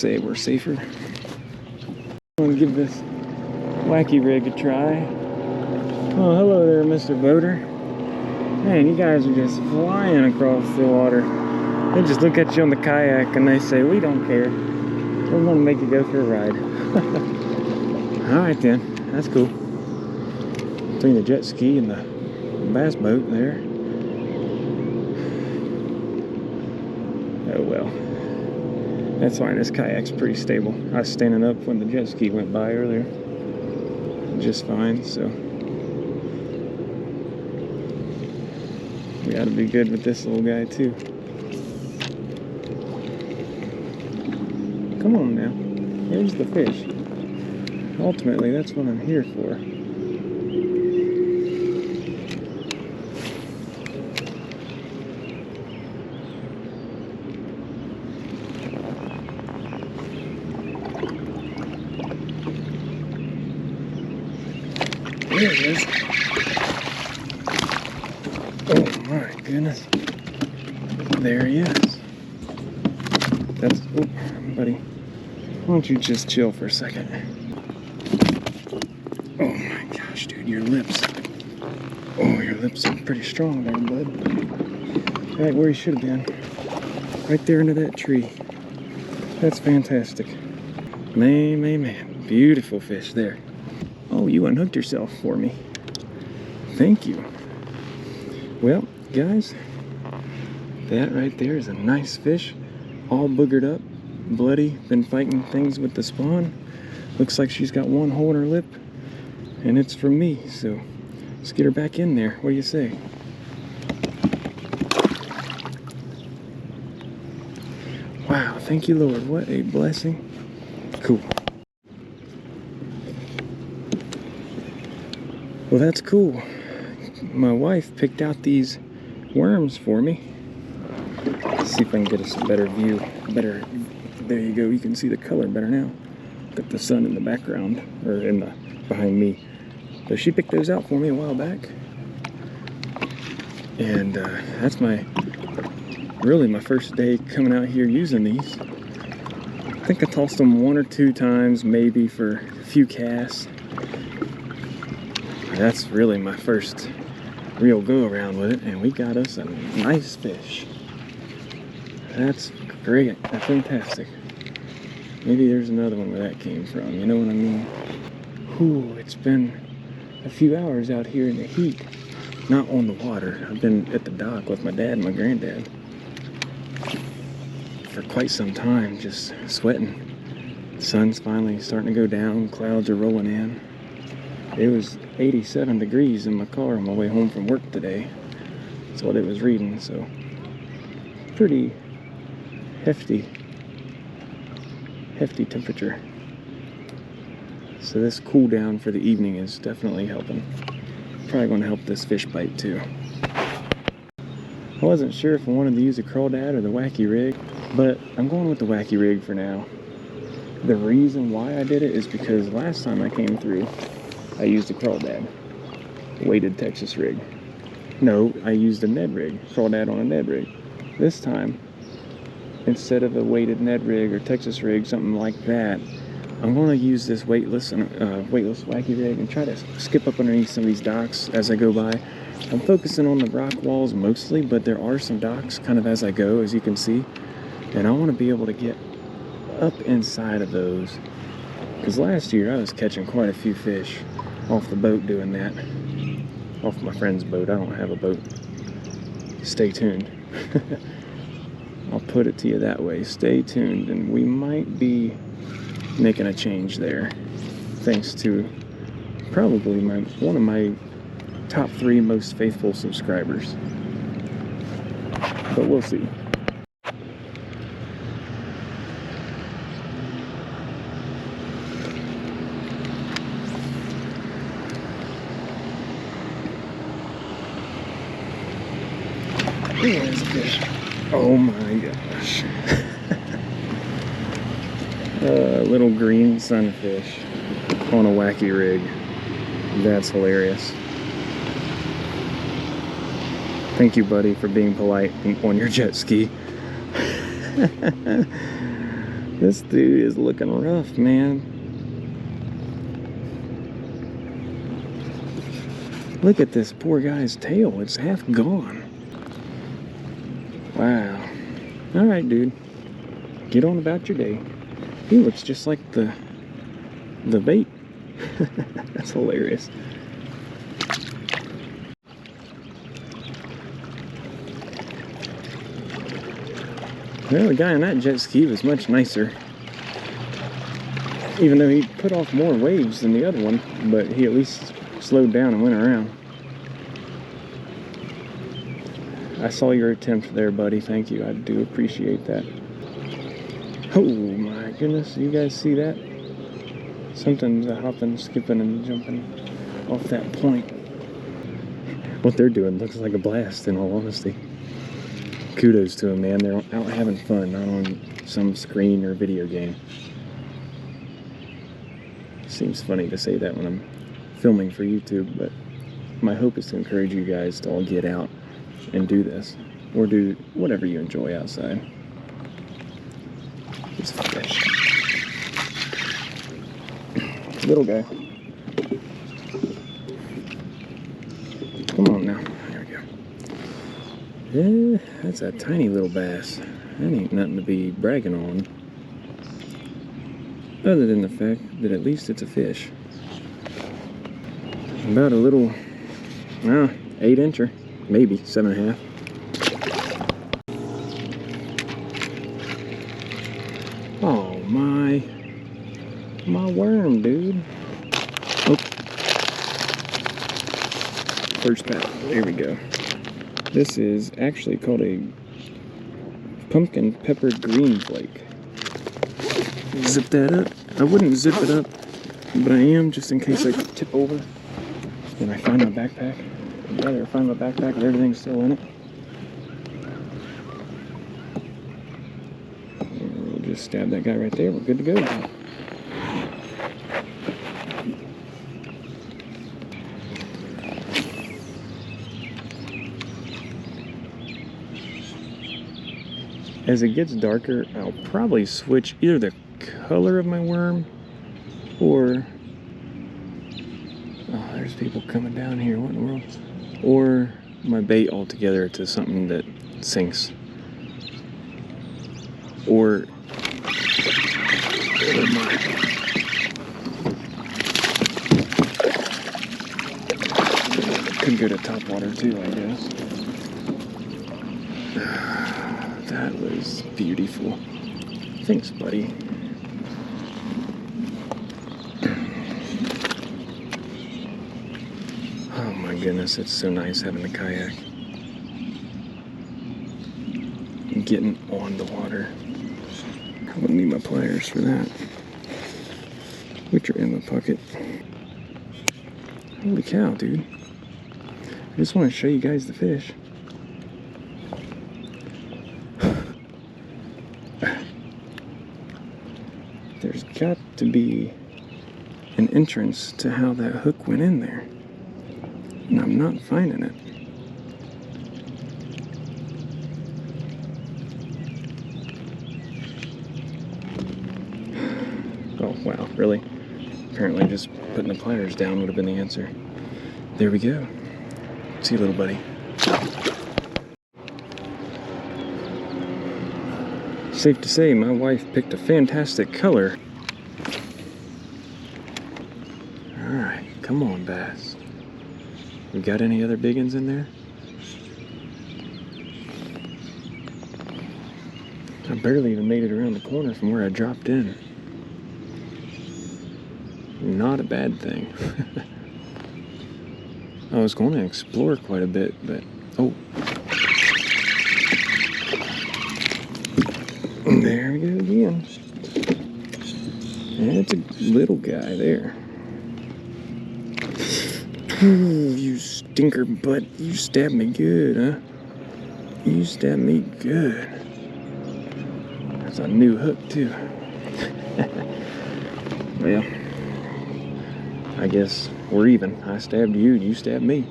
say we're safer. I'm gonna give this wacky rig a try. Oh, hello there, Mr. Boater. Man, you guys are just flying across the water. They just look at you on the kayak and they say, we don't care. We want to make you go for a ride. Alright then, that's cool. Between the jet ski and the bass boat there. Oh well. That's fine, this kayak's pretty stable. I was standing up when the jet ski went by earlier. Just fine, so. We ought to be good with this little guy too. Come on now, where's the fish? Ultimately, that's what I'm here for. There it is. Oh my goodness. There he is. That's, oh, buddy. Why don't you just chill for a second? Oh my gosh, dude, your lips. Oh, your lips are pretty strong there, bud. Right where you should have been. Right there into that tree. That's fantastic. Man. Beautiful fish there. Oh, you unhooked yourself for me. Thank you. Well, guys, that right there is a nice fish. All boogered up, bloody, been fighting things with the spawn. Looks like she's got one hole in her lip, and it's for me, so let's get her back in there. What do you say? Wow, thank you, Lord. What a blessing. Cool. Well, that's cool. My wife picked out these worms for me. Let's see if I can get us a better view. Better. There you go. You can see the color better now. Got the sun in the background, or in the behind me. So she picked those out for me a while back, and that's really my first day coming out here using these. I think I tossed them 1 or 2 times, maybe for a few casts. That's really my first real go around with it, and we got us a nice fish. That's great. That's fantastic. Maybe there's another one where that came from, you know what I mean? Whew, it's been a few hours out here in the heat. Not on the water. I've been at the dock with my dad and my granddad for quite some time, just sweating. The sun's finally starting to go down, clouds are rolling in. It was 87 degrees in my car on my way home from work today. That's what it was reading, so pretty hefty temperature. So this cool down for the evening is definitely helping. Probably going to help this fish bite too. I wasn't sure if I wanted to use a crawdad or the wacky rig, but I'm going with the wacky rig for now. The reason why I did it is because last time I came through, I used a crawdad, weighted Texas rig. No, I used a Ned rig, crawdad on a Ned rig. This time, instead of a weighted Ned rig or Texas rig, something like that, I'm going to use this weightless wacky rig and try to skip up underneath some of these docks as I go by. I'm focusing on the rock walls mostly, but there are some docks kind of as I go, as you can see. And I want to be able to get up inside of those. Because last year I was catching quite a few fish off the boat doing that. Off my friend's boat. I don't have a boat. Stay tuned. I'll put it to you that way. Stay tuned, and we might be making a change there, thanks to probably one of my top 3 most faithful subscribers. But we'll see. There's a fish. Oh my gosh. Little green sunfish on a wacky rig. That's hilarious. Thank you, buddy, for being polite on your jet ski. This dude is looking rough, man. Look at this poor guy's tail. It's half gone. Wow. Alright, dude. Get on about your day. He looks just like the bait. That's hilarious. Well, the guy on that jet ski was much nicer. Even though he put off more waves than the other one, but he at least slowed down and went around. I saw your attempt there, buddy. Thank you. I do appreciate that. Oh my goodness, you guys see that? Something's hopping, skipping, and jumping off that point. What they're doing looks like a blast, in all honesty. Kudos to them, man. They're out having fun, not on some screen or video game. Seems funny to say that when I'm filming for YouTube, but my hope is to encourage you guys to all get out and do this, or do whatever you enjoy outside. It's a fish. Little guy. Come on now. There we go. Yeah, that's a tiny little bass. That ain't nothing to be bragging on. Other than the fact that at least it's a fish. About a little, 8-incher, maybe 7.5. Oh my worm, dude. Oh. First pack, there we go. This is actually called a pumpkin pepper green flake. Zip that up. I wouldn't zip it up, but I am, just in case I tip over and I find my backpack. I'd rather find my backpack with everything still in it. And we'll just stab that guy right there. We're good to go. As it gets darker, I'll probably switch either the color of my worm or... Oh, there's people coming down here. What in the world? Or my bait altogether to something that sinks. Or... Could go to top water too, I guess. That was beautiful. Thanks, buddy. Oh my goodness, it's so nice having a kayak. And getting on the water. I wouldn't need my pliers for that, which are in my pocket. Holy cow, dude. I just want to show you guys the fish. There's got to be an entrance to how that hook went in there, and I'm not finding it. Oh wow, really? Apparently just putting the pliers down would have been the answer. There we go. See you, little buddy. Safe to say, my wife picked a fantastic color. Alright, come on, bass. We got any other big ones in there? I barely even made it around the corner from where I dropped in. Not a bad thing. I was going to explore quite a bit, but... Oh. There we go again. That's a little guy there. Ooh, you stinker butt. You stabbed me good, huh? You stabbed me good. That's a new hook, too. Well, I guess we're even. I stabbed you and you stabbed me.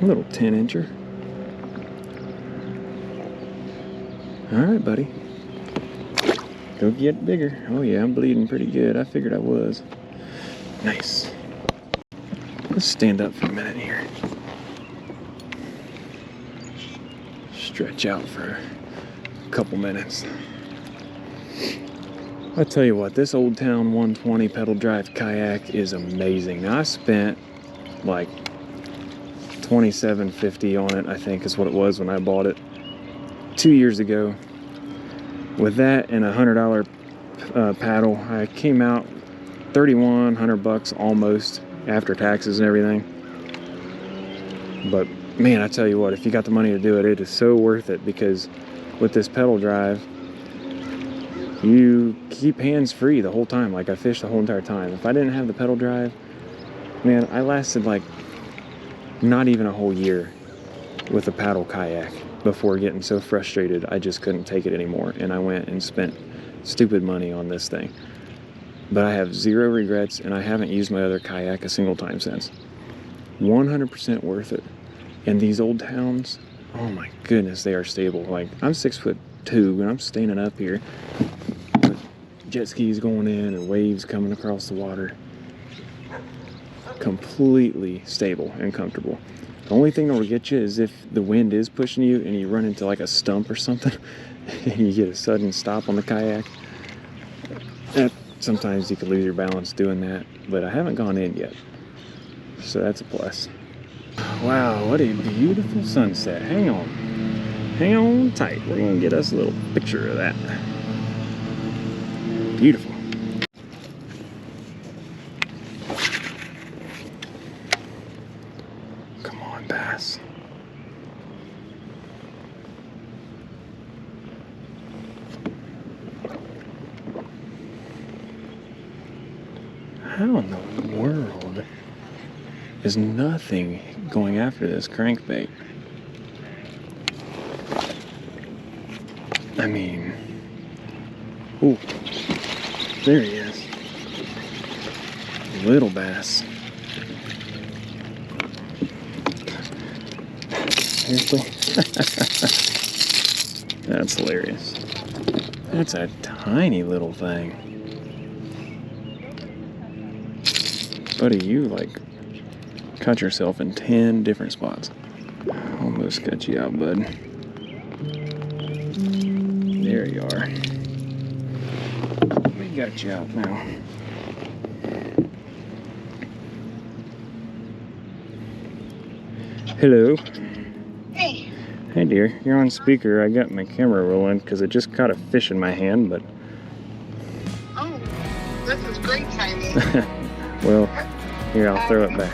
A little 10-incher. Alright, buddy. Go get bigger. Oh yeah, I'm bleeding pretty good. I figured I was. Nice. Let's stand up for a minute here. Stretch out for a couple minutes. I tell you what, this Old Town 120 pedal drive kayak is amazing. Now I spent like $27.50 on it, I think is what it was when I bought it 2 years ago. With that and a $100 paddle, I came out $3,100 almost after taxes and everything. But man, I tell you what, if you got the money to do it, it is so worth it, because with this pedal drive, you keep hands free the whole time. Like I fished the whole entire time. If I didn't have the pedal drive, man, I lasted like not even a whole year with a paddle kayak before getting so frustrated I just couldn't take it anymore, and I went and spent stupid money on this thing. But I have zero regrets, and I haven't used my other kayak a single time since. 100% worth it. And these Old Towns, oh my goodness, they are stable. Like, I'm 6'2", and I'm standing up here with jet skis going in and waves coming across the water. Completely stable and comfortable. The only thing that will get you is if the wind is pushing you and you run into like a stump or something and you get a sudden stop on the kayak. Sometimes you can lose your balance doing that, but I haven't gone in yet, so that's a plus. Wow, what a beautiful sunset. Hang on tight. We're gonna get us a little picture of that. Beautiful. Come on, bass. How in the world is nothing going after this crankbait? I mean, ooh, there he is. Little bass. Seriously? That's hilarious. That's a tiny little thing. Buddy, you like cut yourself in 10 different spots. Almost cut you out, bud. There you are. We got you out now. Hello. Hey. Hey dear, you're on speaker. I got my camera rolling because I just caught a fish in my hand, but... Oh, this is great timing. Well, here, I'll throw it back.